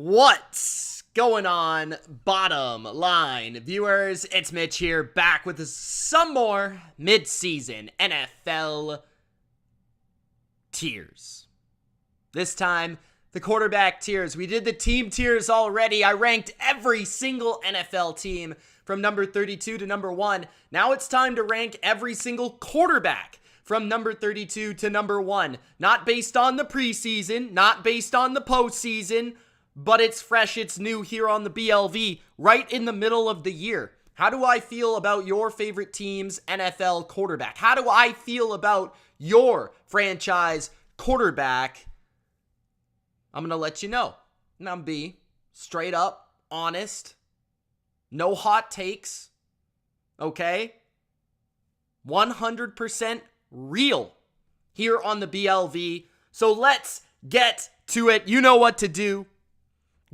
What's going on, bottom line viewers? It's Mitch here, back with some more mid-season NFL tiers. This time, the quarterback tiers. We did the team tiers already. I ranked every single NFL team from number 32 to number 1. Now it's time to rank every single quarterback from number 32 to number 1. Not based on the preseason, not based on the postseason, but it's fresh, it's new here on the BLV, right in the middle of the year. How do I feel about your favorite team's NFL quarterback? How do I feel about your franchise quarterback? I'm going to let you know. And I'm be straight up, honest, no hot takes, okay? 100% real here on the BLV. So let's get to it. You know what to do.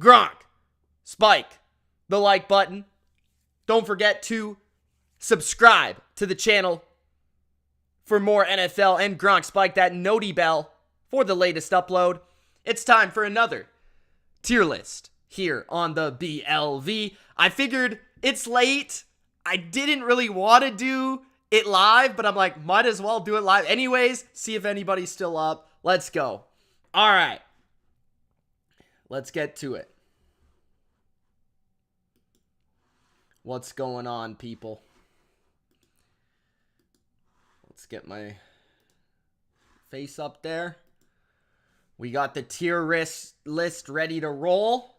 Gronk, spike the like button. Don't forget to subscribe to the channel for more NFL, and Gronk, spike that noti bell for the latest upload. It's time for another tier list here on the BLV. I figured it's late. I didn't really want to do it live, but I'm like, might as well do it live anyways. See if anybody's still up. Let's go. All right. Let's get to it. What's going on, people? Let's get my face up there. We got the tier list ready to roll.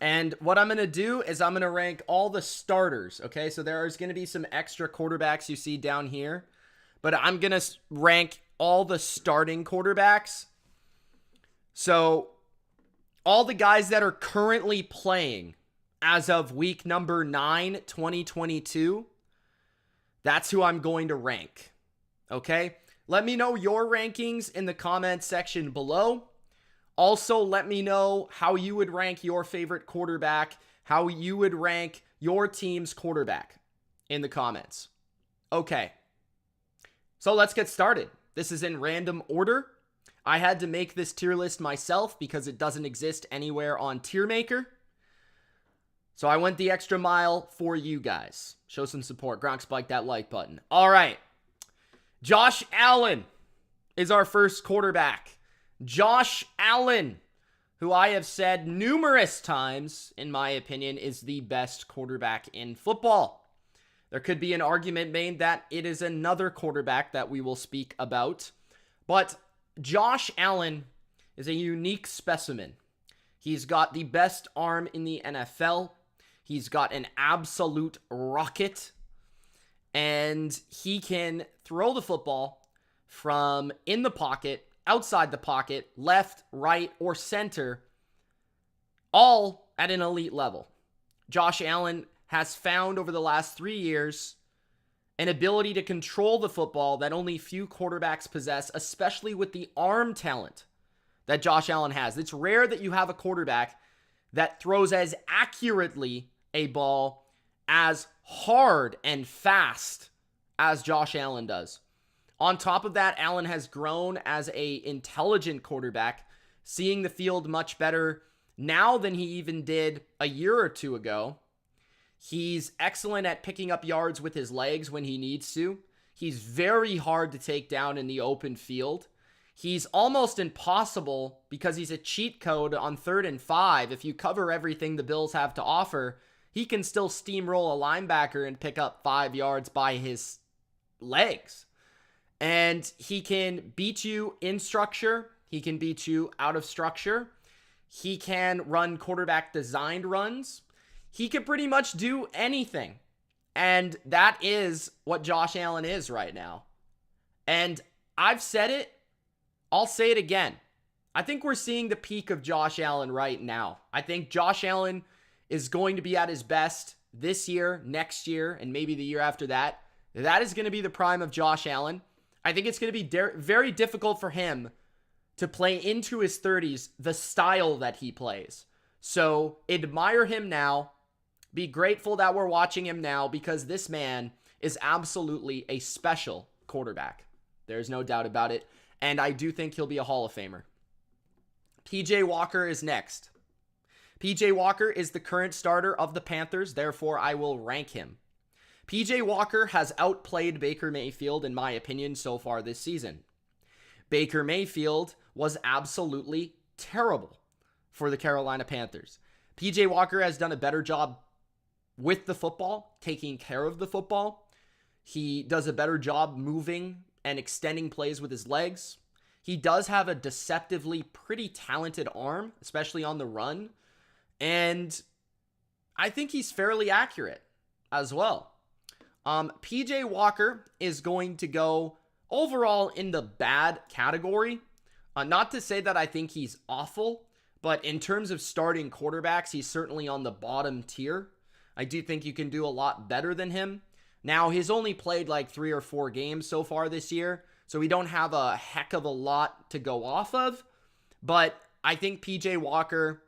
And what I'm going to do is I'm going to rank all the starters, okay? So there's going to be some extra quarterbacks you see down here. But I'm going to rank all the starting quarterbacks. So all the guys that are currently playing as of week number 9, 2022, that's who I'm going to rank, okay? Let me know your rankings in the comments section below. Also, let me know how you would rank your favorite quarterback, how you would rank your team's quarterback in the comments. Okay, so let's get started. This is in random order. I had to make this tier list myself because it doesn't exist anywhere on TierMaker. So I went the extra mile for you guys. Show some support. Gronk, spike that like button. All right. Josh Allen is our first quarterback. Josh Allen, who I have said numerous times, in my opinion, is the best quarterback in football. There could be an argument made that it is another quarterback that we will speak about. But Josh Allen is a unique specimen. He's got the best arm in the NFL. He's got an absolute rocket, and he can throw the football from in the pocket, outside the pocket, left, right, or center, all at an elite level. Josh Allen has found over the last 3 years an ability to control the football that only few quarterbacks possess, especially with the arm talent that Josh Allen has. It's rare that you have a quarterback that throws as accurately a ball as hard and fast as Josh Allen does. On top of that, Allen has grown as an intelligent quarterback, seeing the field much better now than he even did a year or two ago. He's excellent at picking up yards with his legs when he needs to. He's very hard to take down in the open field. He's almost impossible because he's a cheat code on 3rd and 5. If you cover everything the Bills have to offer, he can still steamroll a linebacker and pick up 5 yards by his legs. And he can beat you in structure. He can beat you out of structure. He can run quarterback designed runs. He can pretty much do anything. And that is what Josh Allen is right now. And I've said it. I'll say it again. I think we're seeing the peak of Josh Allen right now. I think Josh Allen is going to be at his best this year, next year, and maybe the year after that. That is going to be the prime of Josh Allen. I think it's going to be very difficult for him to play into his 30s the style that he plays. So admire him now. Be grateful that we're watching him now, because this man is absolutely a special quarterback. There's no doubt about it. And I do think he'll be a Hall of Famer. PJ Walker is next. PJ Walker is the current starter of the Panthers, therefore I will rank him. PJ Walker has outplayed Baker Mayfield, in my opinion, so far this season. Baker Mayfield was absolutely terrible for the Carolina Panthers. PJ Walker has done a better job with the football, taking care of the football. He does a better job moving and extending plays with his legs. He does have a deceptively pretty talented arm, especially on the run. And I think he's fairly accurate as well. PJ Walker is going to go overall in the bad category. Not to say that I think he's awful, but in terms of starting quarterbacks, he's certainly on the bottom tier. I do think you can do a lot better than him. Now, he's only played like 3 or 4 games so far this year, so we don't have a heck of a lot to go off of. But I think PJ Walker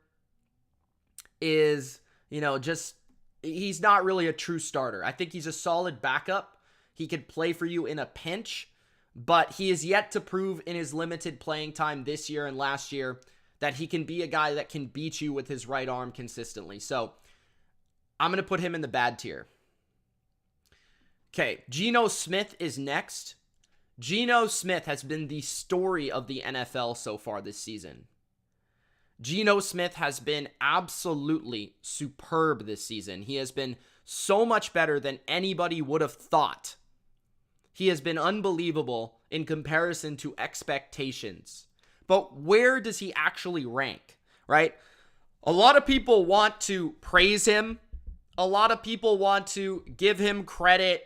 is, he's not really a true starter. I think he's a solid backup. He could play for you in a pinch, but he is yet to prove in his limited playing time this year and last year that he can be a guy that can beat you with his right arm consistently. So I'm going to put him in the bad tier. Okay, Geno Smith is next. Geno Smith has been the story of the NFL so far this season. Geno Smith has been absolutely superb this season. He has been so much better than anybody would have thought. He has been unbelievable in comparison to expectations. But where does he actually rank, right? A lot of people want to praise him. A lot of people want to give him credit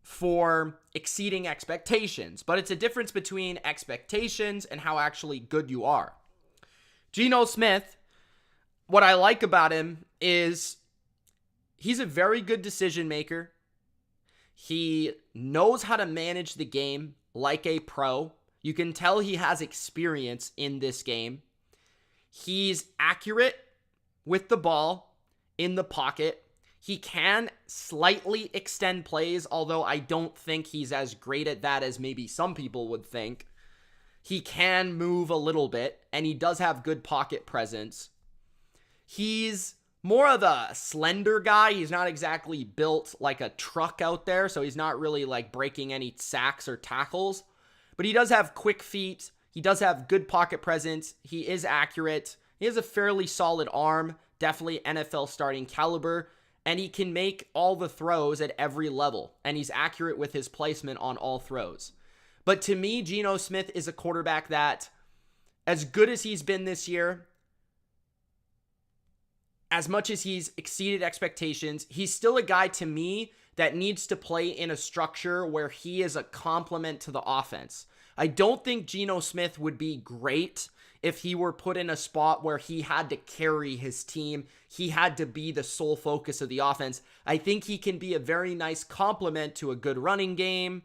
for exceeding expectations. But it's a difference between expectations and how actually good you are. Geno Smith, what I like about him is he's a very good decision maker. He knows how to manage the game like a pro. You can tell he has experience in this game. He's accurate with the ball in the pocket. He can slightly extend plays, although I don't think he's as great at that as maybe some people would think. He can move a little bit, and he does have good pocket presence. He's more of a slender guy. He's not exactly built like a truck out there, so he's not really like breaking any sacks or tackles. But he does have quick feet. He does have good pocket presence. He is accurate. He has a fairly solid arm, definitely NFL starting caliber, and he can make all the throws at every level, and he's accurate with his placement on all throws. But to me, Geno Smith is a quarterback that, as good as he's been this year, as much as he's exceeded expectations, he's still a guy to me that needs to play in a structure where he is a complement to the offense. I don't think Geno Smith would be great if he were put in a spot where he had to carry his team. He had to be the sole focus of the offense. I think he can be a very nice complement to a good running game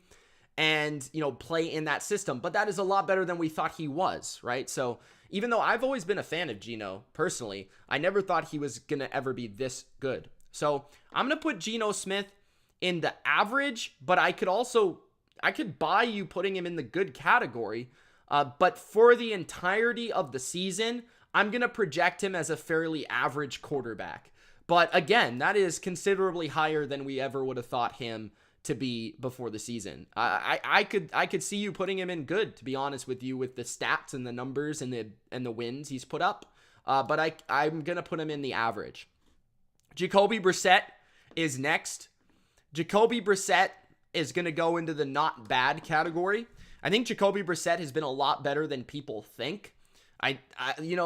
and, play in that system. But that is a lot better than we thought he was, right? So even though I've always been a fan of Geno, personally, I never thought he was going to ever be this good. So I'm going to put Geno Smith in the average, but I could buy you putting him in the good category. But for the entirety of the season, I'm going to project him as a fairly average quarterback. But again, that is considerably higher than we ever would have thought him to be before the season. I could see you putting him in good, to be honest with you, with the stats and the numbers and the wins he's put up. But I'm going to put him in the average. Jacoby Brissette is next. Jacoby Brissette is going to go into the not bad category. I think Jacoby Brissette has been a lot better than people think.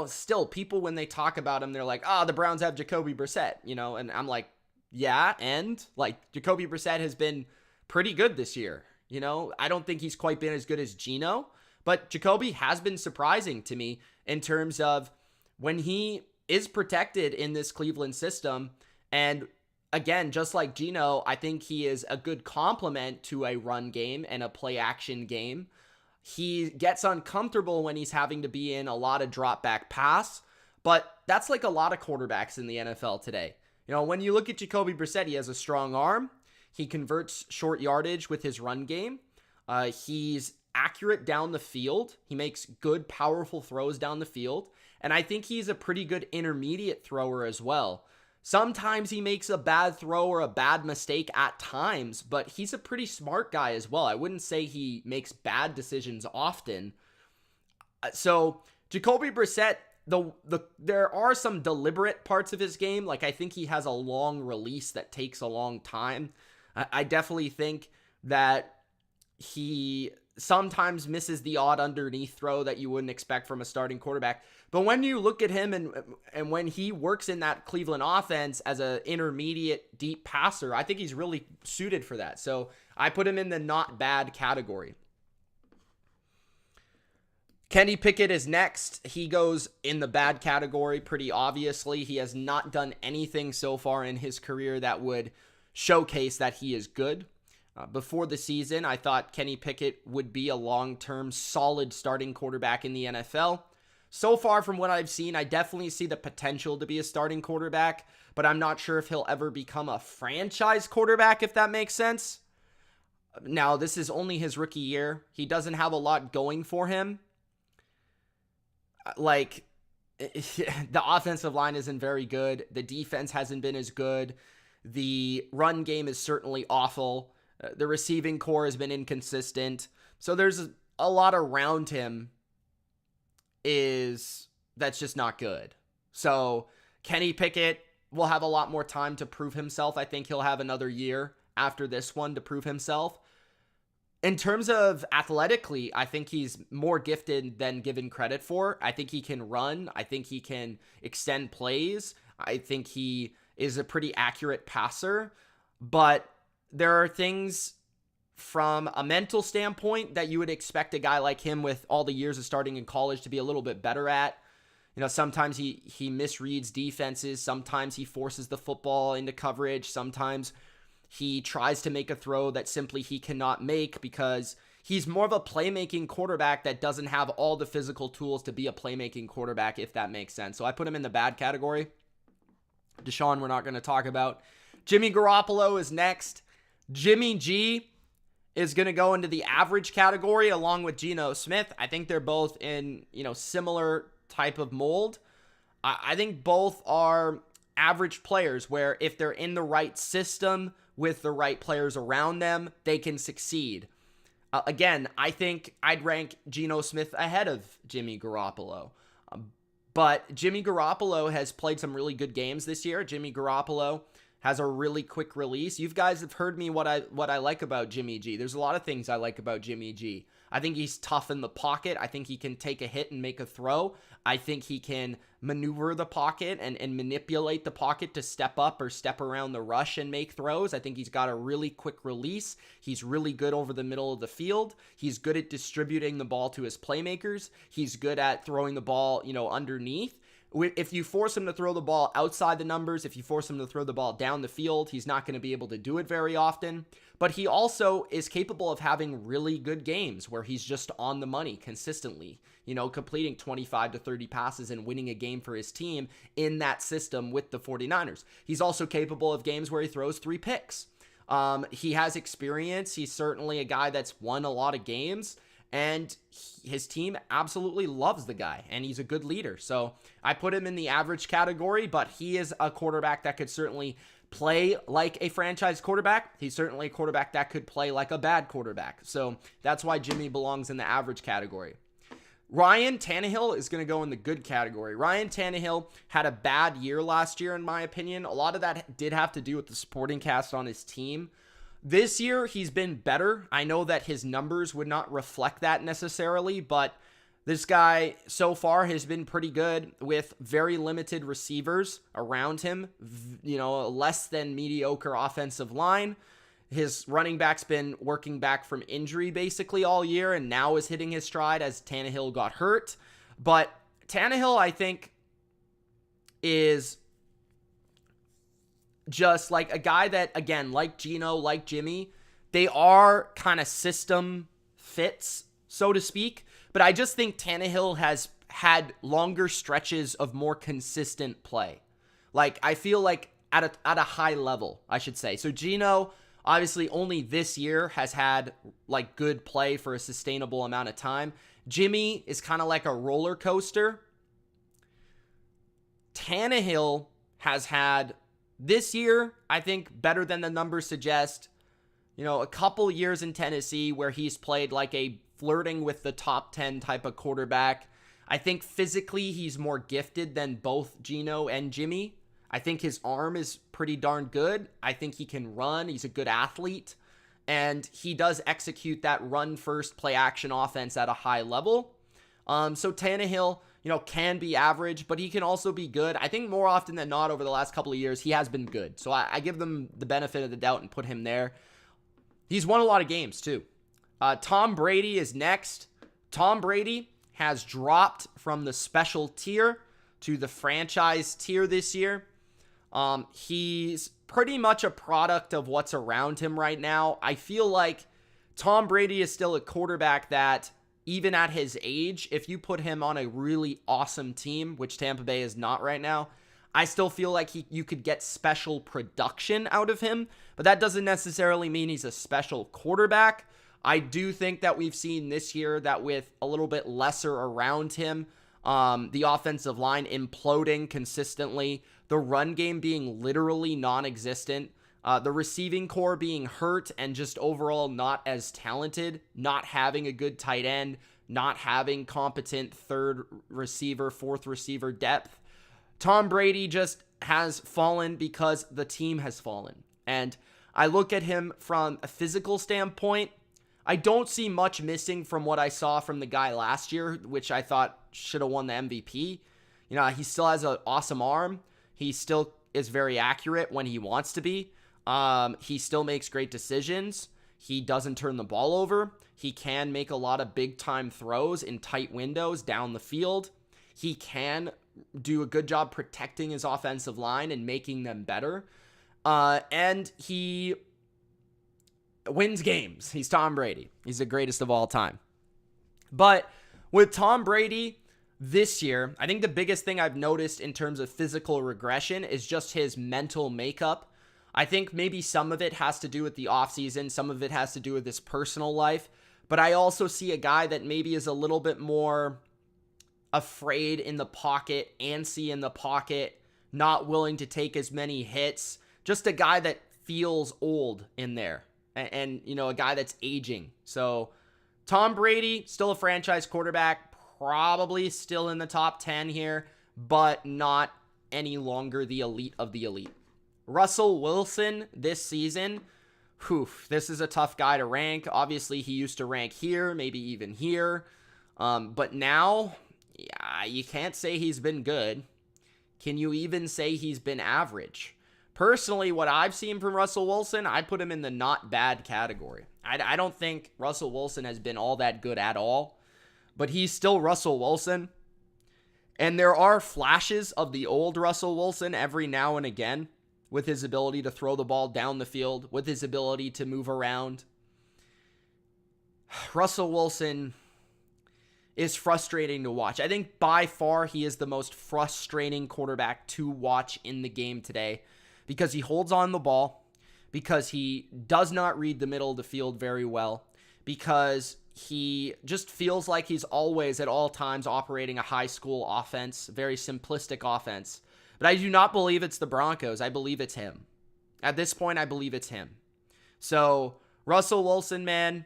Still people, when they talk about him, they're like, the Browns have Jacoby Brissette, and I'm like, yeah, and like Jacoby Brissette has been pretty good this year. I don't think he's quite been as good as Geno, but Jacoby has been surprising to me in terms of when he is protected in this Cleveland system. And again, just like Geno, I think he is a good complement to a run game and a play action game. He gets uncomfortable when he's having to be in a lot of drop back pass, but that's like a lot of quarterbacks in the NFL today. When you look at Jacoby Brissette, he has a strong arm. He converts short yardage with his run game. He's accurate down the field. He makes good, powerful throws down the field. And I think he's a pretty good intermediate thrower as well. Sometimes he makes a bad throw or a bad mistake at times, but he's a pretty smart guy as well. I wouldn't say he makes bad decisions often. So Jacoby Brissette, there are some deliberate parts of his game. Like, I think he has a long release that takes a long time. I definitely think that he sometimes misses the odd underneath throw that you wouldn't expect from a starting quarterback. But when you look at him and when he works in that Cleveland offense as an intermediate deep passer, I think he's really suited for that. So I put him in the not bad category. Kenny Pickett is next. He goes in the bad category pretty obviously. He has not done anything so far in his career that would showcase that he is good. Before the season, I thought Kenny Pickett would be a long-term solid starting quarterback in the NFL. So far from what I've seen, I definitely see the potential to be a starting quarterback, but I'm not sure if he'll ever become a franchise quarterback, if that makes sense. Now, this is only his rookie year. He doesn't have a lot going for him. Like, the offensive line isn't very good. The defense hasn't been as good. The run game is certainly awful. The receiving core has been inconsistent. So there's a lot around him that's just not good. So Kenny Pickett will have a lot more time to prove himself. I think he'll have another year after this one to prove himself. In terms of athletically, I think he's more gifted than given credit for. I think he can run. I think he can extend plays. I think he is a pretty accurate passer. But there are things from a mental standpoint that you would expect a guy like him with all the years of starting in college to be a little bit better at. You know, sometimes he misreads defenses. Sometimes he forces the football into coverage. Sometimes he tries to make a throw that simply he cannot make because he's more of a playmaking quarterback that doesn't have all the physical tools to be a playmaking quarterback, if that makes sense. So I put him in the bad category. Deshaun, we're not going to talk about. Jimmy Garoppolo is next. Jimmy G is going to go into the average category along with Geno Smith. I think they're both in, similar type of mold. I think both are average players where if they're in the right system with the right players around them, they can succeed. Again, I think I'd rank Geno Smith ahead of Jimmy Garoppolo. But Jimmy Garoppolo has played some really good games this year. Jimmy Garoppolo has a really quick release. You guys have heard me what I like about Jimmy G. There's a lot of things I like about Jimmy G. I think he's tough in the pocket. I think he can take a hit and make a throw. I think he can maneuver the pocket and manipulate the pocket to step up or step around the rush and make throws. I think he's got a really quick release. He's really good over the middle of the field. He's good at distributing the ball to his playmakers. He's good at throwing the ball, underneath. If you force him to throw the ball outside the numbers, if you force him to throw the ball down the field, he's not going to be able to do it very often. But he also is capable of having really good games where he's just on the money consistently, completing 25 to 30 passes and winning a game for his team in that system with the 49ers. He's also capable of games where he throws 3 picks. He has experience. He's certainly a guy that's won a lot of games. And his team absolutely loves the guy, and he's a good leader. So I put him in the average category, but he is a quarterback that could certainly play like a franchise quarterback. He's certainly a quarterback that could play like a bad quarterback. So that's why Jimmy belongs in the average category. Ryan Tannehill is going to go in the good category. Ryan Tannehill had a bad year last year, in my opinion. A lot of that did have to do with the supporting cast on his team. This year, he's been better. I know that his numbers would not reflect that necessarily, but this guy so far has been pretty good with very limited receivers around him, less than mediocre offensive line. His running back's been working back from injury basically all year and now is hitting his stride as Tannehill got hurt. But Tannehill, I think, is just like a guy that, again, like Geno, like Jimmy, they are kind of system fits, so to speak. But I just think Tannehill has had longer stretches of more consistent play. Like, I feel like at a high level, I should say. So Geno, obviously, only this year has had like good play for a sustainable amount of time. Jimmy is kind of like a roller coaster. Tannehill has had this year, I think, better than the numbers suggest. A couple years in Tennessee where he's played like a flirting with the top 10 type of quarterback. I think physically he's more gifted than both Geno and Jimmy. I think his arm is pretty darn good. I think he can run. He's a good athlete. And he does execute that run-first play-action offense at a high level. So Tannehill, can be average, but he can also be good. I think more often than not over the last couple of years, he has been good. So I give them the benefit of the doubt and put him there. He's won a lot of games, too. Tom Brady is next. Tom Brady has dropped from the special tier to the franchise tier this year. He's pretty much a product of what's around him right now. I feel like Tom Brady is still a quarterback that, even at his age, if you put him on a really awesome team, which Tampa Bay is not right now, I still feel like you could get special production out of him, but that doesn't necessarily mean he's a special quarterback. I do think that we've seen this year that with a little bit lesser around him, the offensive line imploding consistently, the run game being literally non-existent, the receiving core being hurt and just overall not as talented, not having a good tight end, not having competent third receiver, fourth receiver depth. Tom Brady just has fallen because the team has fallen. And I look at him from a physical standpoint. I don't see much missing from what I saw from the guy last year, which I thought should have won the MVP. He still has an awesome arm. He still is very accurate when he wants to be. He still makes great decisions. He doesn't turn the ball over. He can make a lot of big-time throws in tight windows down the field. He can do a good job protecting his offensive line and making them better. And he wins games. He's Tom Brady. He's the greatest of all time. But with Tom Brady this year, I think the biggest thing I've noticed in terms of physical regression is just his mental makeup. I think maybe some of it has to do with the offseason. Some of it has to do with his personal life. But I also see a guy that maybe is a little bit more afraid in the pocket, antsy in the pocket, not willing to take as many hits. Just a guy that feels old in there. And a guy that's aging. So Tom Brady, still a franchise quarterback, probably still in the top 10 here, but not any longer the elite of the elite. Russell Wilson this season, this is a tough guy to rank. Obviously, he used to rank here, maybe even here. But now, you can't say he's been good. Can you even say he's been average? Personally, what I've seen from Russell Wilson, I put him in the not bad category. I don't think Russell Wilson has been all that good at all, but he's still Russell Wilson. And there are flashes of the old Russell Wilson every now and again, with his ability to throw the ball down the field, with his ability to move around. Russell Wilson is frustrating to watch. I think by far he is the most frustrating quarterback to watch in the game today, because he holds on the ball, because he does not read the middle of the field very well, because he just feels like he's always at all times operating a high school offense, very simplistic offense. But I do not believe it's the Broncos. I believe it's him. At this point, I believe it's him. So Russell Wilson, man,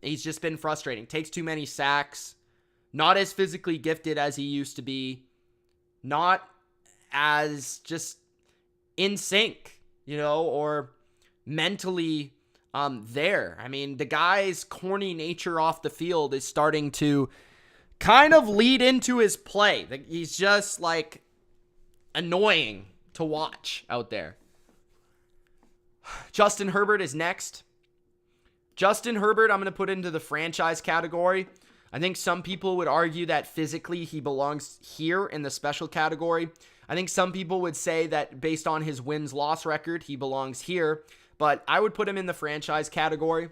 he's just been frustrating. Takes too many sacks. Not as physically gifted as he used to be. Not as just in sync, or mentally there. I mean, the guy's corny nature off the field is starting to kind of lead into his play. He's just like annoying to watch out there. Justin Herbert is next. Justin Herbert, I'm going to put into the franchise category. I think some people would argue that physically he belongs here in the special category. I think some people would say that based on his wins-loss record, he belongs here. But I would put him in the franchise category.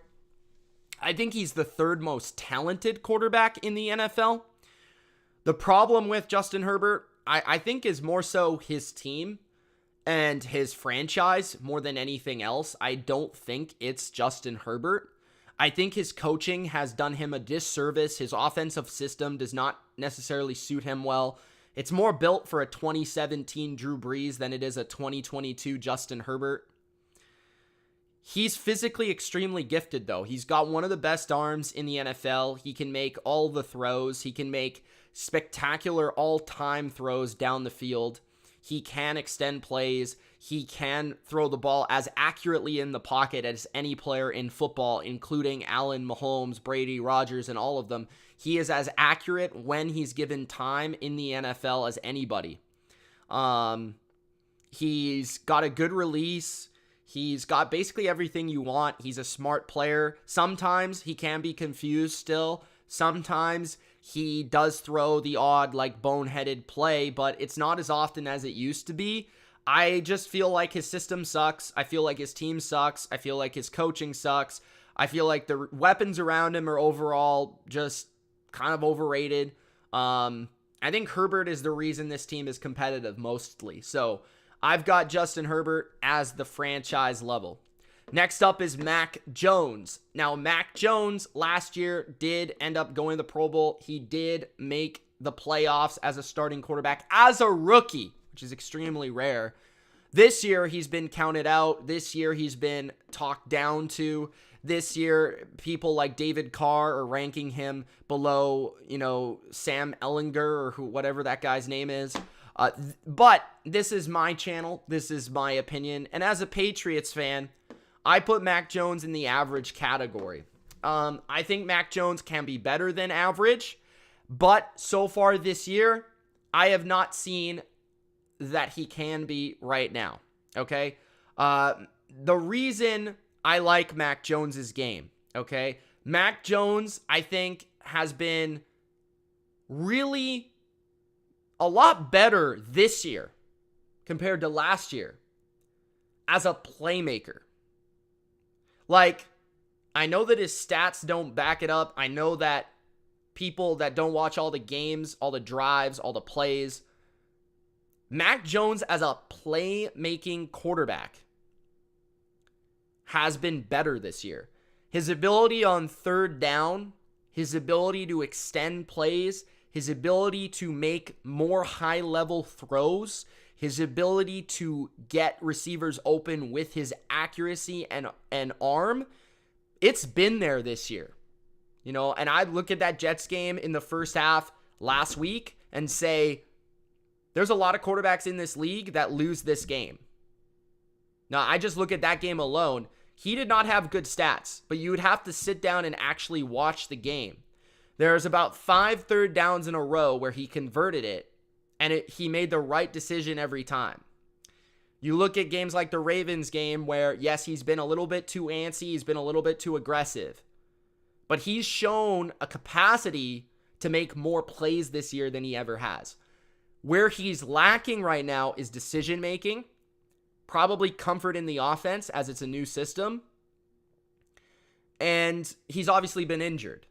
I think he's the third most talented quarterback in the NFL. The problem with Justin Herbert, I think, is more so his team and his franchise more than anything else. I don't think it's Justin Herbert. I think his coaching has done him a disservice. His offensive system does not necessarily suit him well. It's more built for a 2017 Drew Brees than it is a 2022 Justin Herbert. He's physically extremely gifted, though. He's got one of the best arms in the NFL. He can make all the throws. He can make spectacular all-time throws down the field. He can extend plays. He can throw the ball as accurately in the pocket as any player in football, including Allen, Mahomes, Brady, Rodgers, and all of them. He is as accurate when he's given time in the NFL as anybody. He's got a good release. He's got basically everything you want. He's a smart player. Sometimes he can be confused still. Sometimes he does throw the odd, like, boneheaded play, but it's not as often as it used to be. I just feel like his system sucks. I feel like his team sucks. I feel like his coaching sucks. I feel like the weapons around him are overall just kind of overrated. I think Herbert is the reason this team is competitive mostly. So I've got Justin Herbert as the franchise level. Next up is Mac Jones. Now, Mac Jones last year did end up going to the Pro Bowl. He did make the playoffs as a starting quarterback as a rookie, which is extremely rare. This year, he's been counted out. This year, he's been talked down to. This year, people like David Carr are ranking him below, Sam Ellinger or whatever that guy's name is. But this is my channel. This is my opinion. And as a Patriots fan, I put Mac Jones in the average category. I think Mac Jones can be better than average. But so far this year, I have not seen that he can be right now. Okay? The reason I like Mac Jones's game, okay? Mac Jones, I think, has been really a lot better this year compared to last year as a playmaker. Like, I know that his stats don't back it up. I know that people that don't watch all the games, all the drives, all the plays, Mac Jones as a playmaking quarterback has been better this year. His ability on third down, his ability to extend plays, his ability to make more high-level throws, his ability to get receivers open with his accuracy and arm, it's been there this year. And I look at that Jets game in the first half last week and say, there's a lot of quarterbacks in this league that lose this game. Now, I just look at that game alone. He did not have good stats, but you would have to sit down and actually watch the game. There's about 5 third downs in a row where he converted it, and he made the right decision every time. You look at games like the Ravens game where, yes, he's been a little bit too antsy, he's been a little bit too aggressive, but he's shown a capacity to make more plays this year than he ever has. Where he's lacking right now is decision-making, probably comfort in the offense as it's a new system, and he's obviously been injured.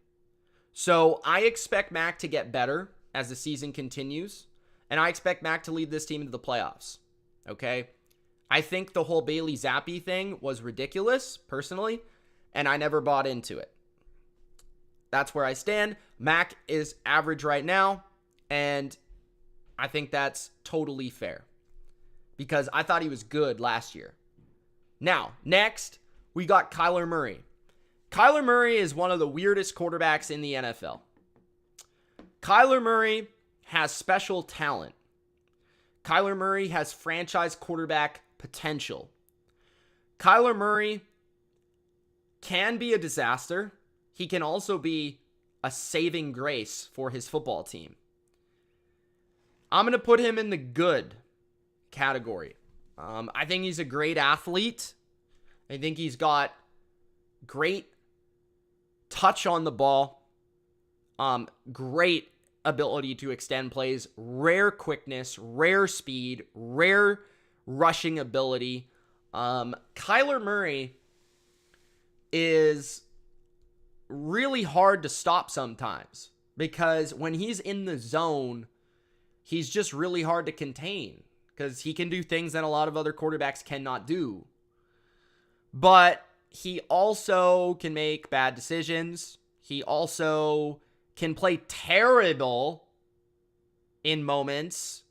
So I expect Mac to get better as the season continues, and I expect Mac to lead this team into the playoffs, okay? I think the whole Bailey Zappi thing was ridiculous, personally, and I never bought into it. That's where I stand. Mac is average right now, and I think that's totally fair because I thought he was good last year. Now, next, we got Kyler Murray. Kyler Murray is one of the weirdest quarterbacks in the NFL. Kyler Murray has special talent. Kyler Murray has franchise quarterback potential. Kyler Murray can be a disaster. He can also be a saving grace for his football team. I'm going to put him in the good category. I think he's a great athlete. I think he's got great touch on the ball, great ability to extend plays, rare quickness, rare speed, rare rushing ability. Kyler Murray is really hard to stop sometimes because when he's in the zone, he's just really hard to contain because he can do things that a lot of other quarterbacks cannot do. But he also can make bad decisions. He also can play terrible in moments.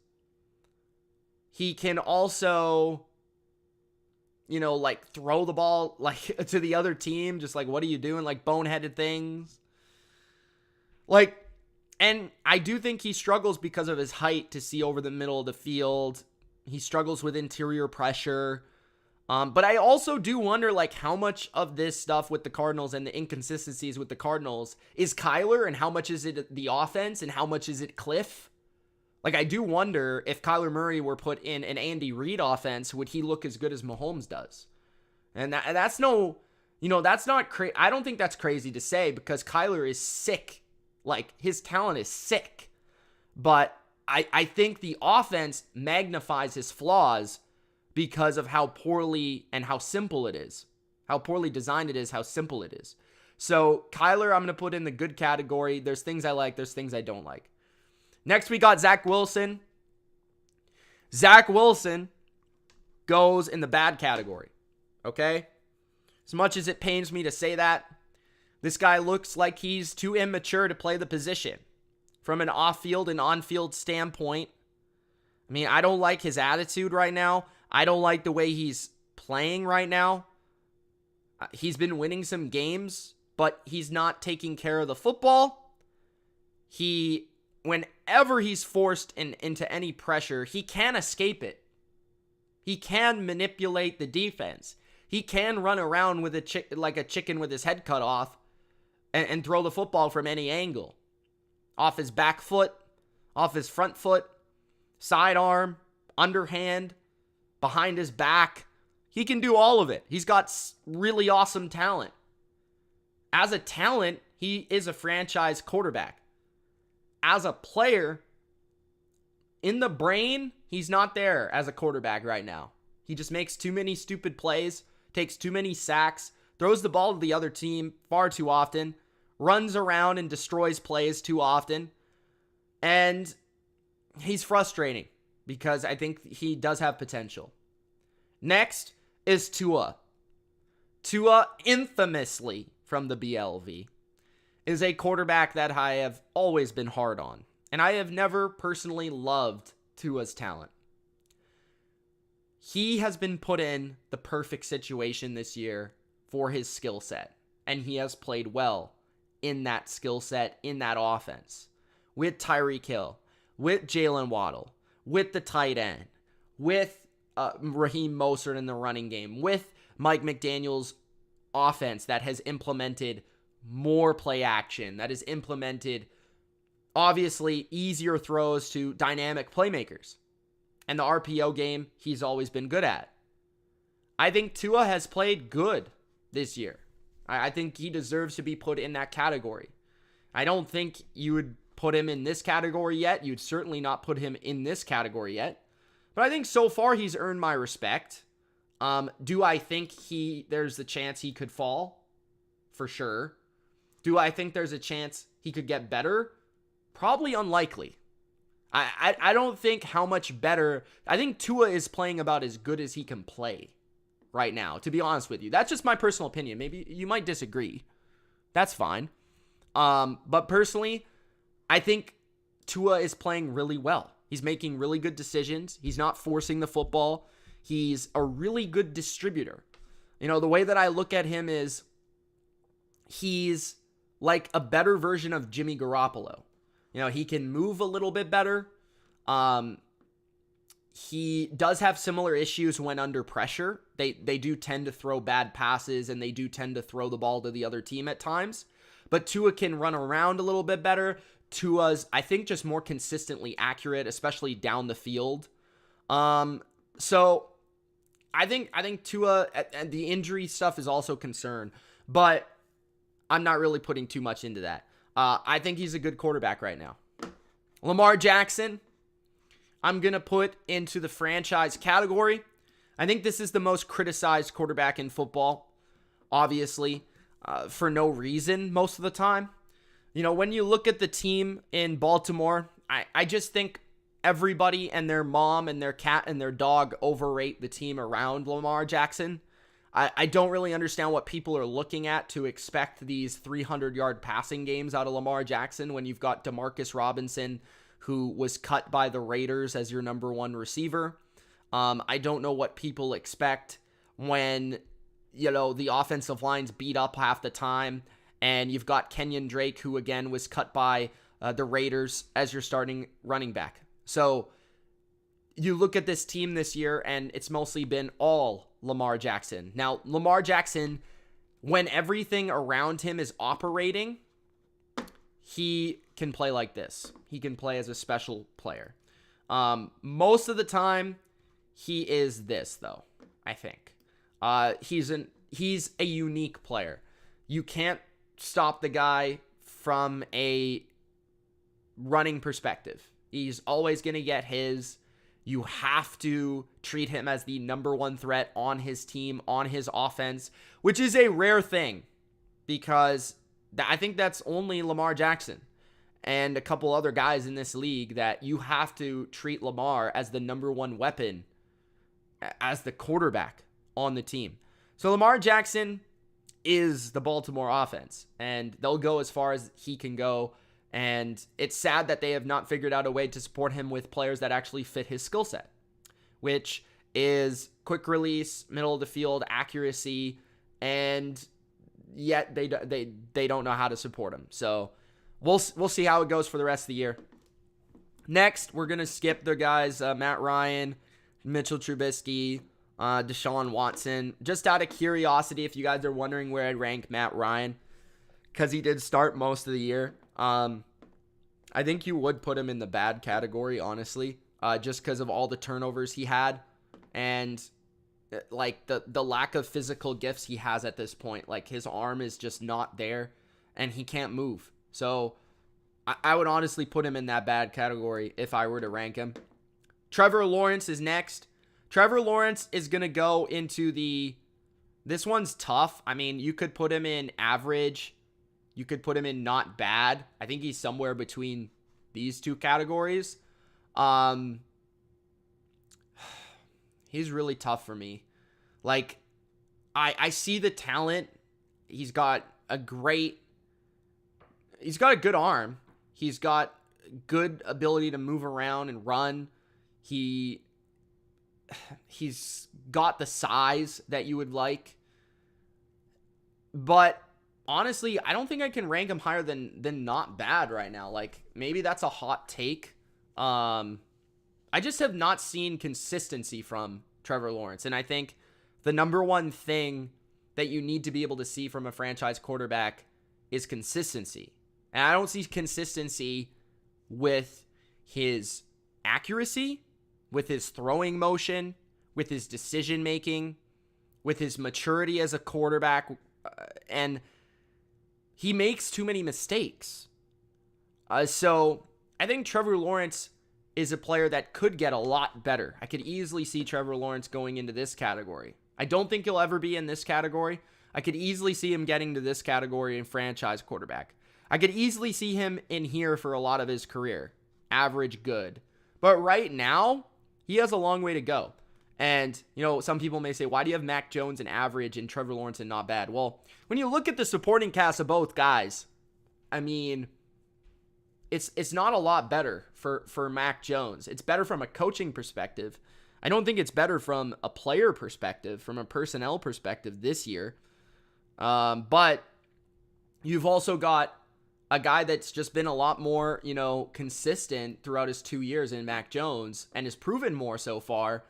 He can also, you know, like throw the ball like to the other team. Just like, what are you doing? Like boneheaded things. Like, and I do think he struggles because of his height to see over the middle of the field. He struggles with interior pressure. But I also do wonder, like, how much of this stuff with the Cardinals and the inconsistencies with the Cardinals is Kyler, and how much is it the offense, and how much is it Cliff? Like, I do wonder if Kyler Murray were put in an Andy Reid offense, would he look as good as Mahomes does? And that's no, you know, that's not crazy. I don't think that's crazy to say, because Kyler is sick. Like, his talent is sick. But I think the offense magnifies his flaws because of how poorly and how simple it is. How poorly designed it is, how simple it is. So, Kyler, I'm going to put in the good category. There's things I like, there's things I don't like. Next, we got Zach Wilson. Zach Wilson goes in the bad category. Okay? As much as it pains me to say that, this guy looks like he's too immature to play the position. From an off-field and on-field standpoint, I mean, I don't like his attitude right now. I don't like the way he's playing right now. He's been winning some games, but he's not taking care of the football. Whenever he's forced into any pressure, he can escape it. He can manipulate the defense. He can run around with like a chicken with his head cut off and throw the football from any angle. Off his back foot, off his front foot, sidearm, underhand, behind his back. He can do all of it. He's got really awesome talent. As a talent, he is a franchise quarterback. As a player, in the brain, he's not there as a quarterback right now. He just makes too many stupid plays, takes too many sacks, throws the ball to the other team far too often, runs around and destroys plays too often. And he's frustrating because I think he does have potential. Next is Tua. Tua, infamously from the BLV, is a quarterback that I have always been hard on. And I have never personally loved Tua's talent. He has been put in the perfect situation this year for his skill set. And he has played well in that skill set, in that offense. With Tyreek Hill, with Jalen Waddle, with the tight end, with Raheem Mostert in the running game, with Mike McDaniel's offense that has implemented more play action, that has implemented, obviously, easier throws to dynamic playmakers. And the RPO game, he's always been good at. I think Tua has played good this year. I think he deserves to be put in that category. I don't think you would put him in this category yet. You'd certainly not put him in this category yet. But I think so far he's earned my respect. Do I think there's the chance he could fall? For sure. Do I think there's a chance he could get better? Probably unlikely. I don't think how much better. I think Tua is playing about as good as he can play right now, to be honest with you. That's just my personal opinion. Maybe you might disagree. That's fine. But personally, I think Tua is playing really well. He's making really good decisions. He's not forcing the football. He's a really good distributor. You know, the way that I look at him is he's like a better version of Jimmy Garoppolo. You know, he can move a little bit better. He does have similar issues when under pressure. They do tend to throw bad passes, and they do tend to throw the ball to the other team at times. But Tua can run around a little bit better. Tua's, I think, just more consistently accurate, especially down the field. So I think Tua, and the injury stuff is also a concern, but I'm not really putting too much into that. I think he's a good quarterback right now. Lamar Jackson, I'm going to put into the franchise category. I think this is the most criticized quarterback in football, obviously, for no reason most of the time. You know, when you look at the team in Baltimore, I just think everybody and their mom and their cat and their dog overrate the team around Lamar Jackson. I don't really understand what people are looking at to expect these 300-yard passing games out of Lamar Jackson when you've got Demarcus Robinson, who was cut by the Raiders as your number one receiver. I don't know what people expect when, the offensive line's beat up half the time, and you've got Kenyon Drake, who again was cut by the Raiders as your starting running back. So you look at this team this year, and it's mostly been all Lamar Jackson. Now, Lamar Jackson, when everything around him is operating, he can play like this. He can play as a special player. Most of the time, he is this, though, I think. He's a unique player. You can't stop the guy from a running perspective. He's always going to get his. You have to treat him as the number one threat on his team, on his offense, which is a rare thing because I think that's only Lamar Jackson and a couple other guys in this league that you have to treat Lamar as the number one weapon, as the quarterback on the team. So Lamar Jackson is the Baltimore offense, and they'll go as far as he can go. And it's sad that they have not figured out a way to support him with players that actually fit his skill set, which is quick release, middle of the field accuracy, and yet they don't know how to support him. So we'll see how it goes for the rest of the year. Next, we're going to skip the guys, Matt Ryan, Mitchell Trubisky, Deshaun Watson. Just out of curiosity, if you guys are wondering where I'd rank Matt Ryan, because he did start most of the year. I think you would put him in the bad category, honestly, just because of all the turnovers he had and like the lack of physical gifts he has at this point. Like his arm is just not there and he can't move. So I would honestly put him in that bad category if I were to rank him. Trevor Lawrence is next. Trevor Lawrence is going to go into this one's tough. I mean, you could put him in average. You could put him in not bad. I think he's somewhere between these two categories. He's really tough for me. Like, I see the talent. He's got a good arm. He's got good ability to move around and run. He's got the size that you would like. But honestly, I don't think I can rank him higher than not bad right now. Like, maybe that's a hot take. I just have not seen consistency from Trevor Lawrence. And I think the number one thing that you need to be able to see from a franchise quarterback is consistency. And I don't see consistency with his accuracy, with his throwing motion, with his decision making, with his maturity as a quarterback, and he makes too many mistakes. So I think Trevor Lawrence is a player that could get a lot better. I could easily see Trevor Lawrence going into this category. I don't think he'll ever be in this category. I could easily see him getting to this category in franchise quarterback. I could easily see him in here for a lot of his career. Average, good. But right now, he has a long way to go. And, some people may say, why do you have Mac Jones in average and Trevor Lawrence in not bad? Well, when you look at the supporting cast of both guys, I mean, it's not a lot better for Mac Jones. It's better from a coaching perspective. I don't think it's better from a player perspective, from a personnel perspective this year. But you've also got a guy that's just been a lot more, consistent throughout his 2 years in Mac Jones and has proven more so far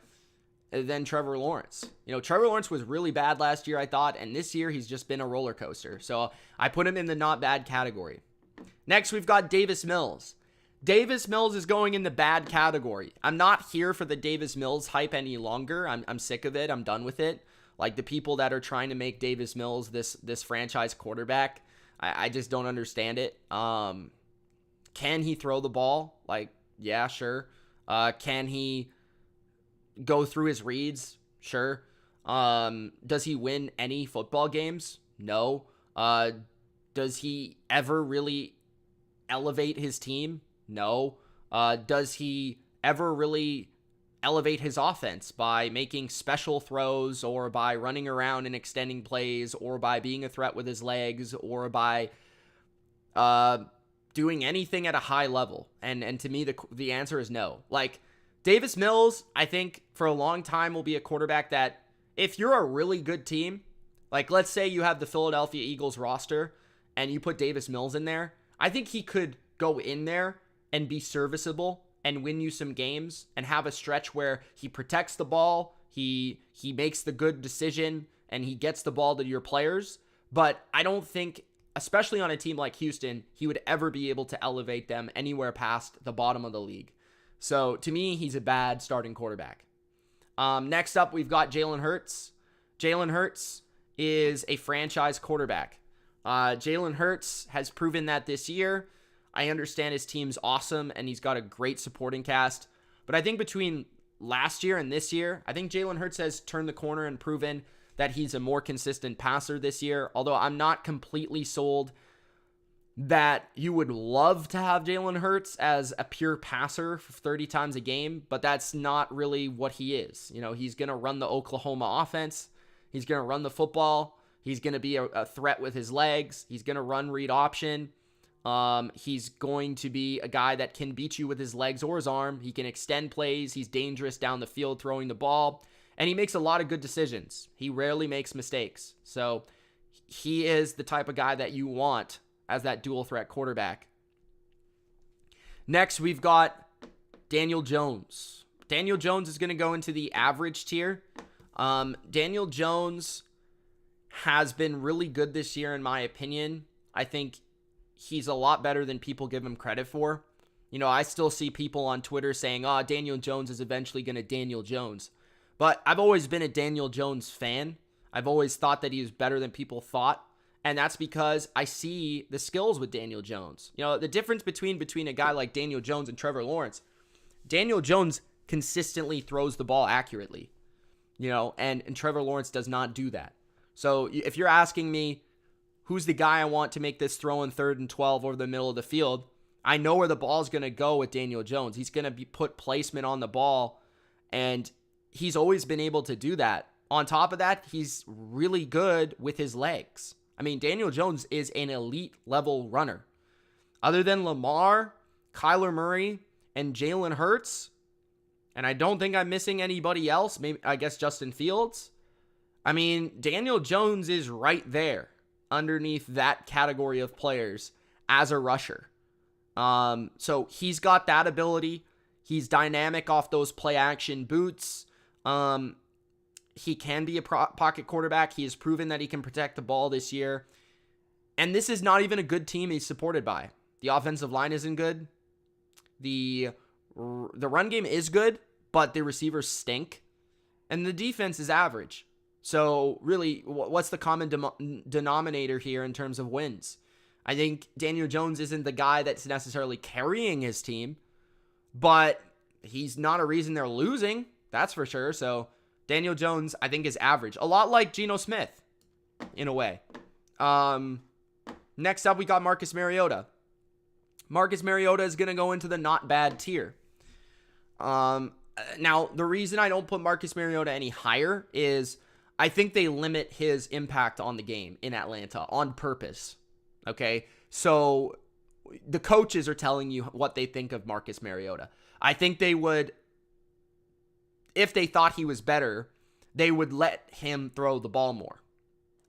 than Trevor Lawrence. Trevor Lawrence was really bad last year, I thought, and this year he's just been a roller coaster. So I put him in the not bad category. Next, we've got Davis Mills. Davis Mills is going in the bad category. I'm not here for the Davis Mills hype any longer. I'm sick of it. I'm done with it. Like the people that are trying to make Davis Mills this franchise quarterback, I just don't understand it. Can he throw the ball? Like, yeah, sure. Can he go through his reads? Sure. Does he win any football games? No. Does he ever really elevate his team? No. Does he ever really elevate his offense by making special throws or by running around and extending plays or by being a threat with his legs or by doing anything at a high level. And to me, the answer is no. Like, Davis Mills, I think for a long time will be a quarterback that if you're a really good team, like let's say you have the Philadelphia Eagles roster and you put Davis Mills in there, I think he could go in there and be serviceable and win you some games and have a stretch where he protects the ball, he makes the good decision, and he gets the ball to your players. But I don't think, especially on a team like Houston, he would ever be able to elevate them anywhere past the bottom of the league. So to me, he's a bad starting quarterback. Next up, we've got Jalen Hurts. Jalen Hurts is a franchise quarterback. Jalen Hurts has proven that this year. I understand his team's awesome and he's got a great supporting cast. But I think between last year and this year, I think Jalen Hurts has turned the corner and proven that he's a more consistent passer this year. Although I'm not completely sold that you would love to have Jalen Hurts as a pure passer for 30 times a game, but that's not really what he is. You know, he's going to run the Oklahoma offense. He's going to run the football. He's going to be a threat with his legs. He's going to run read option. He's going to be a guy that can beat you with his legs or his arm. He can extend plays. He's dangerous down the field throwing the ball. And he makes a lot of good decisions. He rarely makes mistakes. So he is the type of guy that you want as that dual threat quarterback. Next, we've got Daniel Jones. Daniel Jones is going to go into the average tier. Daniel Jones has been really good this year, in my opinion. I think he's a lot better than people give him credit for. You know, I still see people on Twitter saying, Daniel Jones is eventually going to Daniel Jones. But I've always been a Daniel Jones fan. I've always thought that he was better than people thought. And that's because I see the skills with Daniel Jones. You know, the difference between a guy like Daniel Jones and Trevor Lawrence, Daniel Jones consistently throws the ball accurately, you know, and Trevor Lawrence does not do that. So if you're asking me who's the guy I want to make this throw in 3rd and 12 over the middle of the field, I know where the ball's going to go with Daniel Jones. He's going to put placement on the ball, and he's always been able to do that. On top of that, he's really good with his legs. I mean, Daniel Jones is an elite level runner. Other than Lamar, Kyler Murray, and Jalen Hurts, and I don't think I'm missing anybody else, maybe I guess Justin Fields. I mean, Daniel Jones is right there underneath that category of players as a rusher. So he's got that ability. He's dynamic off those play action boots. He can be a pocket quarterback. He has proven that he can protect the ball this year. And this is not even a good team he's supported by. The offensive line isn't good. The run game is good, but the receivers stink. And the defense is average. So really, what's the common denominator here in terms of wins? I think Daniel Jones isn't the guy that's necessarily carrying his team, but he's not a reason they're losing. That's for sure. So Daniel Jones, I think, is average. A lot like Geno Smith, in a way. Next up, we got Marcus Mariota. Marcus Mariota is going to go into the not bad tier. Now, the reason I don't put Marcus Mariota any higher is I think they limit his impact on the game in Atlanta on purpose. Okay? So the coaches are telling you what they think of Marcus Mariota. I think they would, if they thought he was better, they would let him throw the ball more.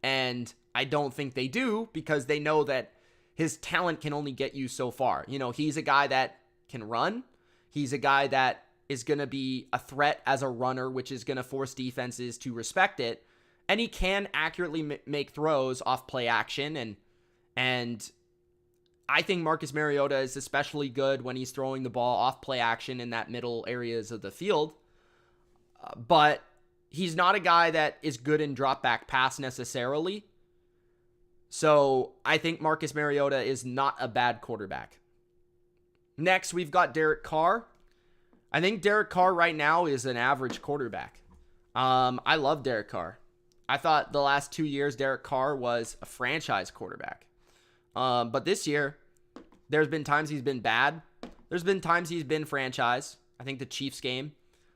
And I don't think they do because they know that his talent can only get you so far. You know, he's a guy that can run. He's a guy that is going to be a threat as a runner, which is going to force defenses to respect it. And he can accurately make throws off play action. And I think Marcus Mariota is especially good when he's throwing the ball off play action in that middle areas of the field. But he's not a guy that is good in drop back pass necessarily. So I think Marcus Mariota is not a bad quarterback. Next, we've got Derek Carr. I think Derek Carr right now is an average quarterback. I love Derek Carr. I thought the last 2 years Derek Carr was a franchise quarterback. But this year, there's been times he's been bad. There's been times he's been franchise. I think the Chiefs game.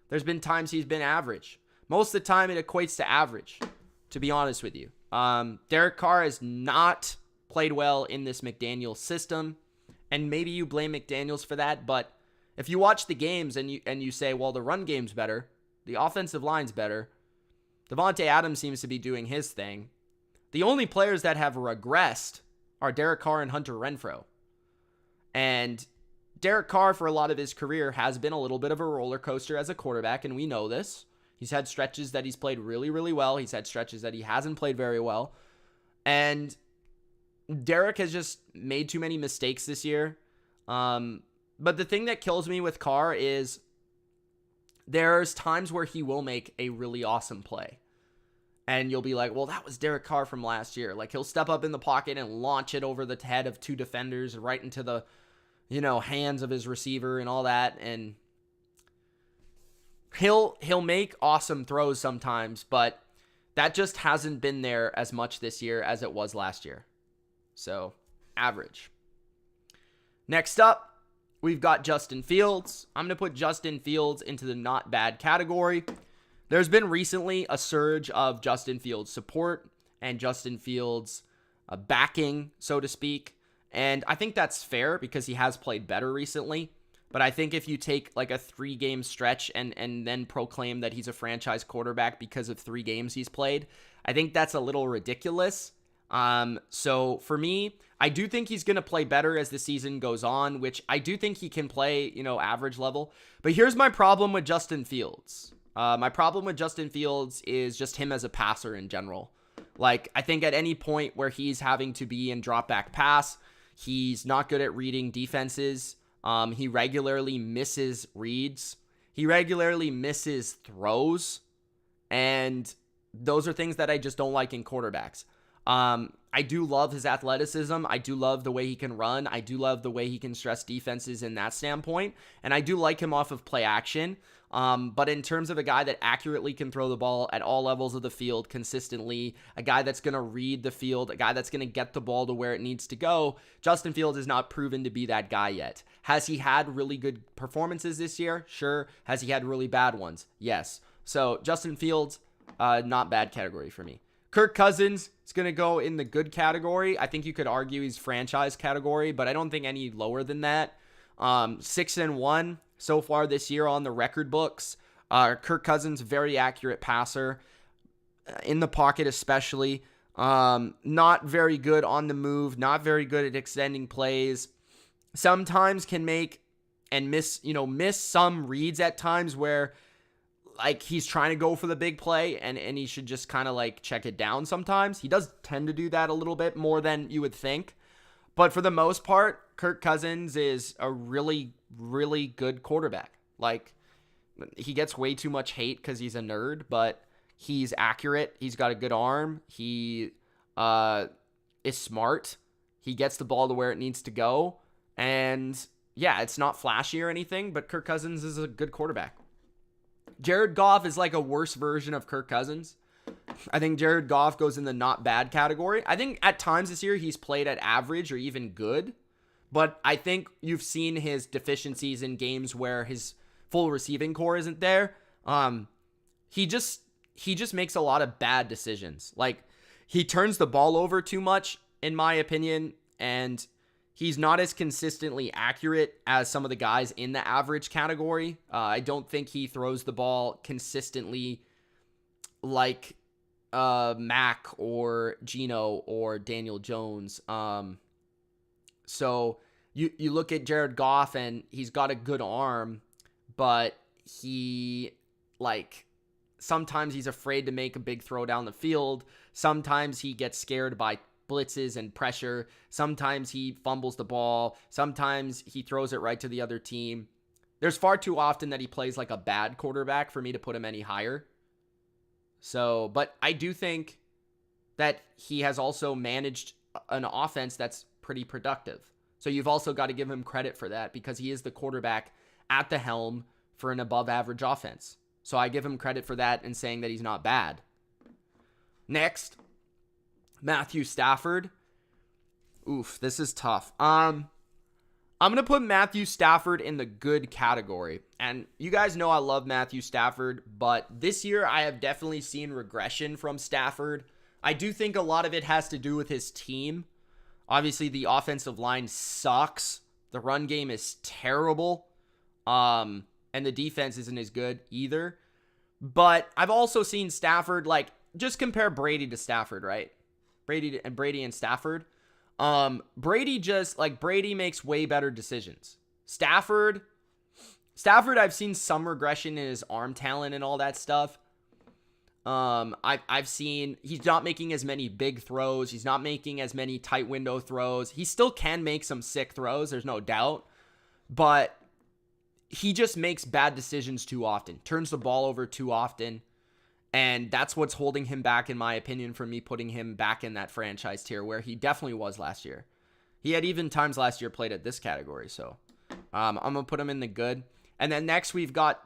There's been times he's been average. Most of the time it equates to average, to be honest with you. Derek Carr has not played well in this McDaniel system. and maybe you blame McDaniels for that, but if you watch the games and you say, well, the run game's better, the offensive line's better, Devontae Adams seems to be doing his thing. The only players that have regressed are Derek Carr and Hunter Renfrow. And Derek Carr, for a lot of his career, has been a little bit of a roller coaster as a quarterback, and we know this. He's had stretches that he's played really, really well. He's had stretches that he hasn't played very well. And Derek has just made too many mistakes this year. But the thing that kills me with Carr is there's times where he will make a really awesome play. And you'll be like, well, that was Derek Carr from last year. Like, he'll step up in the pocket and launch it over the head of 2 defenders right into the, hands of his receiver and all that. And he'll make awesome throws sometimes, but that just hasn't been there as much this year as it was last year. So, average. Next up, we've got Justin Fields. I'm going to put Justin Fields into the not bad category. There's been recently a surge of Justin Fields support and Justin Fields backing, so to speak. And I think that's fair because he has played better recently. But I think if you take like a 3-game stretch and then proclaim that he's a franchise quarterback because of 3 games he's played, I think that's a little ridiculous. So for me, I do think he's going to play better as the season goes on, which I do think he can play, average level. But here's my problem with Justin Fields. My problem with Justin Fields is just him as a passer in general. Like, I think at any point where he's having to be in drop back pass, he's not good at reading defenses. He regularly misses reads. He regularly misses throws. And those are things that I just don't like in quarterbacks. I do love his athleticism. I do love the way he can run. I do love the way he can stress defenses in that standpoint. And I do like him off of play action. But in terms of a guy that accurately can throw the ball at all levels of the field consistently, a guy that's going to read the field, a guy that's going to get the ball to where it needs to go, Justin Fields has not proven to be that guy yet. Has he had really good performances this year? Sure. Has he had really bad ones? Yes. So Justin Fields, not bad category for me. Kirk Cousins is going to go in the good category. I think you could argue he's franchise category, but I don't think any lower than that. 6-1 so far this year on the record books. Kirk Cousins, very accurate passer in the pocket, especially. Not very good on the move, not very good at extending plays. Sometimes can make and miss some reads at times where like he's trying to go for the big play and he should just kind of like check it down sometimes. He does tend to do that a little bit more than you would think. But for the most part, Kirk Cousins is a really, really good quarterback. Like, he gets way too much hate because he's a nerd, but he's accurate. He's got a good arm. He is smart. He gets the ball to where it needs to go. And yeah, it's not flashy or anything, but Kirk Cousins is a good quarterback. Jared Goff is like a worse version of Kirk Cousins. I think Jared Goff goes in the not bad category. I think at times this year he's played at average or even good, but I think you've seen his deficiencies in games where his full receiving core isn't there. He just makes a lot of bad decisions. Like, he turns the ball over too much, in my opinion, and he's not as consistently accurate as some of the guys in the average category. I don't think he throws the ball consistently like Mac or Geno or Daniel Jones. So you look at Jared Goff and he's got a good arm, but he sometimes he's afraid to make a big throw down the field. Sometimes he gets scared by blitzes and pressure. Sometimes he fumbles the ball. Sometimes he throws it right to the other team. There's far too often that he plays like a bad quarterback for me to put him any higher. So, but I do think that he has also managed an offense that's pretty productive. So you've also got to give him credit for that because he is the quarterback at the helm for an above average offense. So I give him credit for that and saying that he's not bad. Next, Matthew Stafford. Oof, this is tough. I'm going to put Matthew Stafford in the good category. And you guys know I love Matthew Stafford, but this year I have definitely seen regression from Stafford. I do think a lot of it has to do with his team. Obviously, the offensive line sucks. The run game is terrible. And the defense isn't as good either. But I've also seen Stafford, like, just compare Brady to Stafford, right? Brady and Stafford. Brady makes way better decisions. Stafford, I've seen some regression in his arm talent and all that stuff. I've seen he's not making as many big throws. He's not making as many tight window throws. He still can make some sick throws, there's no doubt. But he just makes bad decisions too often, turns the ball over too often. And that's what's holding him back, in my opinion, from me putting him back in that franchise tier where he definitely was last year. He had even times last year played at this category. So I'm going to put him in the good. And then next we've got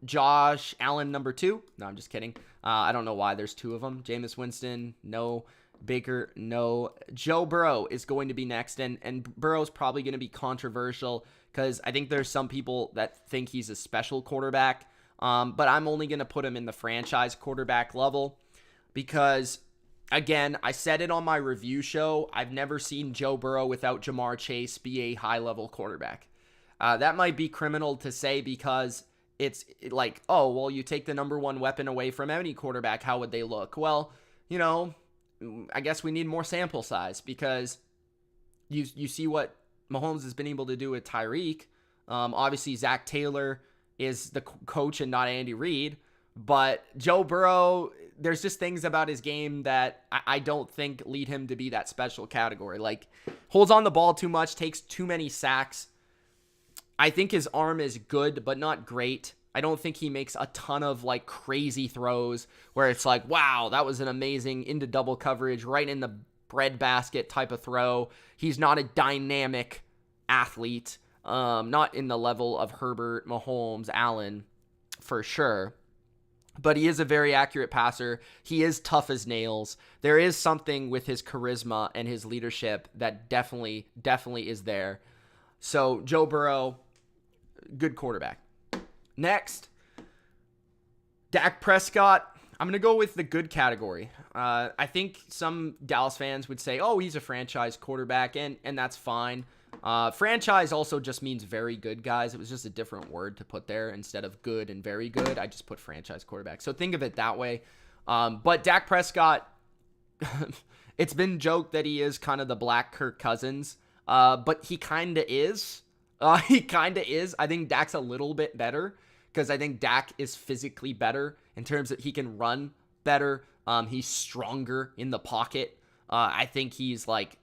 Josh Allen, number 2. No, I'm just kidding. I don't know why there's 2 of them. Jameis Winston, no. Baker, no. Joe Burrow is going to be next. And Burrow's probably going to be controversial because I think there's some people that think he's a special quarterback. But I'm only going to put him in the franchise quarterback level because, again, I said it on my review show. I've never seen Joe Burrow without Jamar Chase be a high-level quarterback. That might be criminal to say because it's like, oh, well, you take the number 1 weapon away from any quarterback, how would they look? Well, you know, I guess we need more sample size because you see what Mahomes has been able to do with Tyreek. Obviously, Zach Taylor is the coach and not Andy Reid. But Joe Burrow, there's just things about his game that I don't think lead him to be that special category. Like, holds on the ball too much, takes too many sacks. I think his arm is good, but not great. I don't think he makes a ton of, like, crazy throws where it's like, wow, that was an amazing into double coverage, right in the breadbasket type of throw. He's not a dynamic athlete. Not in the level of Herbert, Mahomes, Allen, for sure. But he is a very accurate passer. He is tough as nails. There is something with his charisma and his leadership that definitely is there. So, Joe Burrow, good quarterback. Next, Dak Prescott. I'm going to go with the good category. I think some Dallas fans would say, oh, he's a franchise quarterback, and that's fine. Franchise also just means very good, guys. It was just a different word to put there. Instead of good and very good, I just put franchise quarterback. So think of it that way. But Dak Prescott, it's been joked that he is kind of the black Kirk Cousins. But he kind of is. I think Dak's a little bit better because I think Dak is physically better in terms that he can run better. He's stronger in the pocket. I think he's like,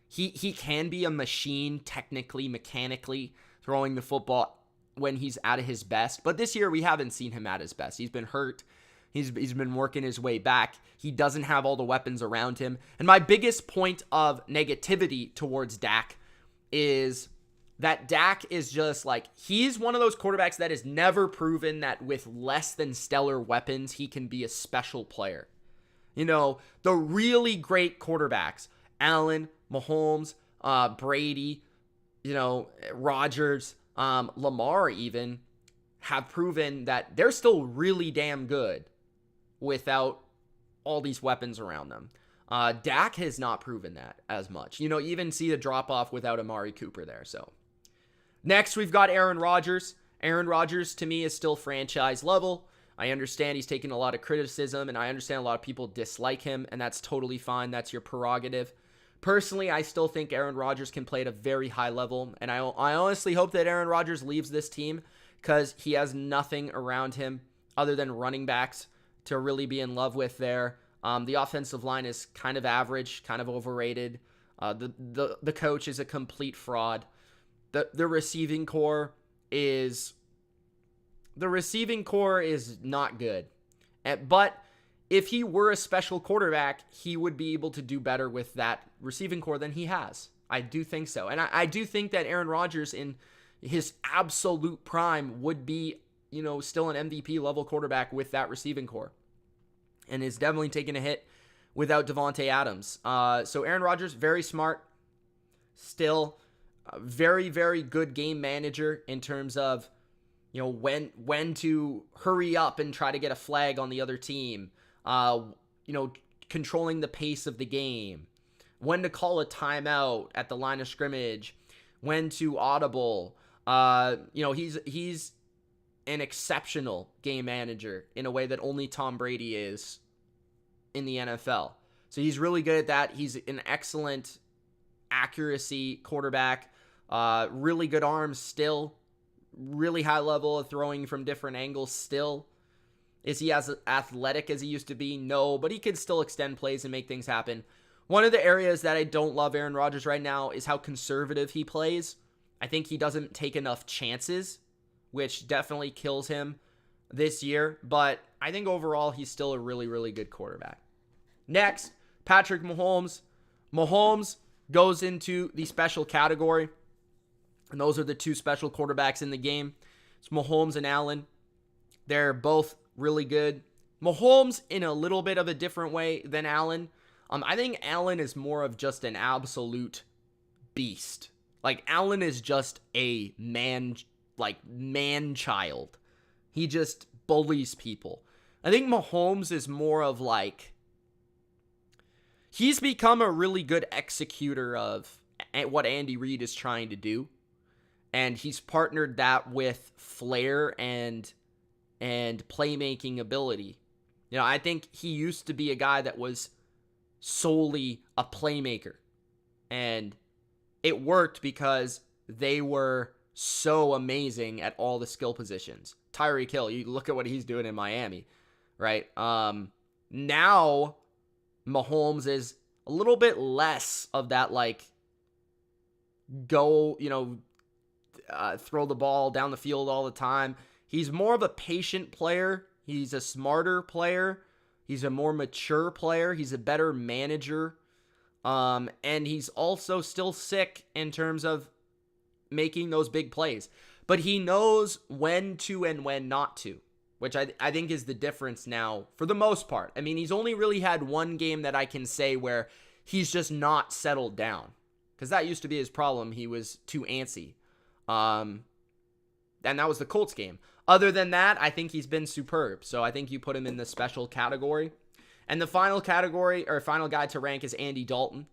He can be a machine technically, mechanically, throwing the football when he's at his best. But this year, we haven't seen him at his best. He's been hurt. He's been working his way back. He doesn't have all the weapons around him. And my biggest point of negativity towards Dak is that Dak is just like, he's one of those quarterbacks that has never proven that with less than stellar weapons, he can be a special player. You know, the really great quarterbacks, Allen, Mahomes, Brady, Rodgers, Lamar even, have proven that they're still really damn good without all these weapons around them. Dak has not proven that as much. You even see the drop-off without Amari Cooper there. So next, we've got Aaron Rodgers. Aaron Rodgers, to me, is still franchise level. I understand he's taken a lot of criticism, and I understand a lot of people dislike him, and that's totally fine. That's your prerogative. Personally, I still think Aaron Rodgers can play at a very high level, and I honestly hope that Aaron Rodgers leaves this team because he has nothing around him other than running backs to really be in love with there. The offensive line is kind of average, kind of overrated. The coach is a complete fraud. The receiving core is not good. But if he were a special quarterback, he would be able to do better with that receiving core than he has. I do think so. And I do think that Aaron Rodgers in his absolute prime would be, still an MVP level quarterback with that receiving core. And is definitely taking a hit without Devontae Adams. So Aaron Rodgers, very smart. Still a very, very good game manager in terms of, when to hurry up and try to get a flag on the other team. Controlling the pace of the game, when to call a timeout at the line of scrimmage, when to audible. He's an exceptional game manager in a way that only Tom Brady is in the NFL. So he's really good at that. He's an excellent accuracy quarterback, really good arms still, really high level of throwing from different angles still. Is he as athletic as he used to be? No, but he can still extend plays and make things happen. One of the areas that I don't love Aaron Rodgers right now is how conservative he plays. I think he doesn't take enough chances, which definitely kills him this year. But I think overall, he's still a really, really good quarterback. Next, Patrick Mahomes. Mahomes goes into the special category. And those are the two special quarterbacks in the game. It's Mahomes and Allen. They're both really good. Mahomes in a little bit of a different way than Allen. I think Allen is more of just an absolute beast. Like, Allen is just a man-child. He just bullies people. I think Mahomes is more of like, he's become a really good executor of what Andy Reid is trying to do. And he's partnered that with flair and playmaking ability. I think he used to be a guy that was solely a playmaker. And it worked because they were so amazing at all the skill positions. Tyreek Hill, you look at what he's doing in Miami, right? Now, Mahomes is a little bit less of that, like, throw the ball down the field all the time. He's more of a patient player. He's a smarter player. He's a more mature player. He's a better manager. And he's also still sick in terms of making those big plays. But he knows when to and when not to, which I think is the difference now for the most part. I mean, he's only really had one game that I can say where he's just not settled down, because that used to be his problem. He was too antsy. And that was the Colts game. Other than that, I think he's been superb. So I think you put him in the special category. And the final category, or final guy to rank, is Andy Dalton.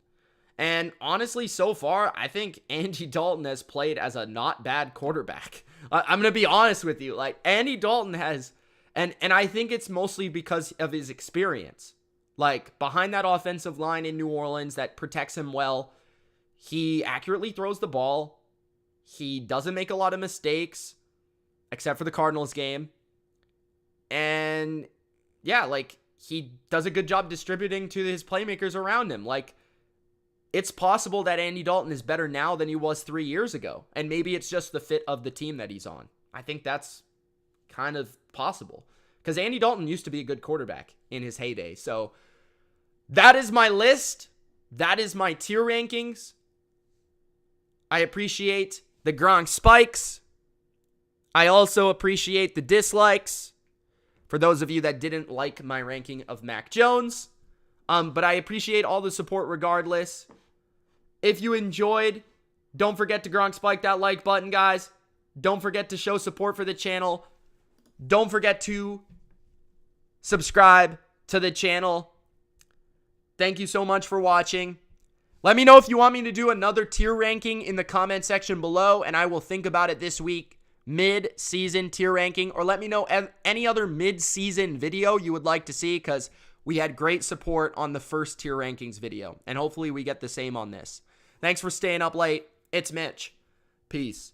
And honestly, so far, I think Andy Dalton has played as a not bad quarterback. I'm going to be honest with you. Like, Andy Dalton has, and I think it's mostly because of his experience. Like, behind that offensive line in New Orleans that protects him well, he accurately throws the ball. He doesn't make a lot of mistakes, except for the Cardinals game. And yeah, like, he does a good job distributing to his playmakers around him. Like, it's possible that Andy Dalton is better now than he was 3 years ago. And maybe it's just the fit of the team that he's on. I think that's kind of possible, because Andy Dalton used to be a good quarterback in his heyday. So that is my list. That is my tier rankings. I appreciate the Gronk spikes. I also appreciate the dislikes for those of you that didn't like my ranking of Mac Jones. But I appreciate all the support regardless. If you enjoyed, don't forget to Gronk spike that like button, guys. Don't forget to show support for the channel. Don't forget to subscribe to the channel. Thank you so much for watching. Let me know if you want me to do another tier ranking in the comment section below, and I will think about it this week. Mid-season tier ranking, or let me know any other mid-season video you would like to see, because we had great support on the first tier rankings video, and hopefully we get the same on this. Thanks for staying up late. It's Mitch. Peace.